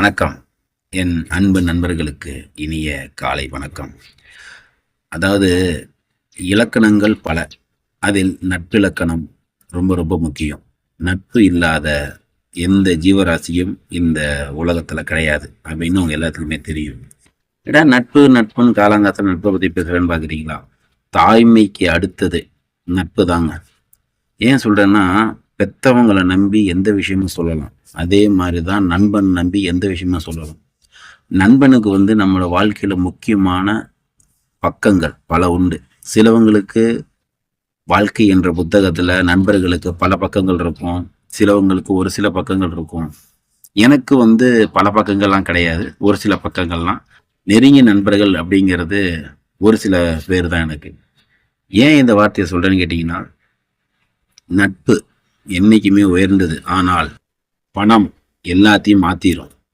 வணக்கம். என் அன்பு நண்பர்களுக்கு இனிய காலை வணக்கம். அதாவது இலக்கணங்கள் பல. அதில் நட்பிலக்கணம் ரொம்ப ரொம்ப முக்கியம். நட்பு இல்லாத எந்த ஜீவராசியும் இந்த உலகத்தில் கிடையாது அப்படின்னு அவங்க எல்லாத்துக்குமே தெரியும். நட்பு நட்புன்னு காலங்காலத்தில் நட்பை பற்றி பேசுகிறேன்னு பார்க்குறீங்களா? தாய்மைக்கு அடுத்தது நட்பு தாங்க. ஏன் சொல்கிறேன்னா, பெற்றவங்களை நம்பி எந்த விஷயமும் சொல்லலாம். அதே மாதிரி தான் நண்பன் நம்பி எந்த விஷயமும் சொல்லலாம். நண்பனுக்கு நம்மளோட வாழ்க்கையில் முக்கியமான பக்கங்கள் பல உண்டு. சிலவங்களுக்கு வாழ்க்கை என்ற புத்தகத்தில் நண்பர்களுக்கு பல பக்கங்கள் இருக்கும், சிலவங்களுக்கு ஒரு சில பக்கங்கள் இருக்கும். எனக்கு பல பக்கங்கள்லாம் கிடையாது, ஒரு சில பக்கங்கள்லாம். நெருங்கிய நண்பர்கள் அப்படிங்கிறது ஒரு சில பேர் தான் எனக்கு. ஏன் இந்த வார்த்தையை சொல்கிறேன்னு கேட்டிங்கன்னா, நட்பு என்றைக்குமே உயர்ந்தது. ஆனால் பணம் எல்லாத்தையும் மாற்றிடும்.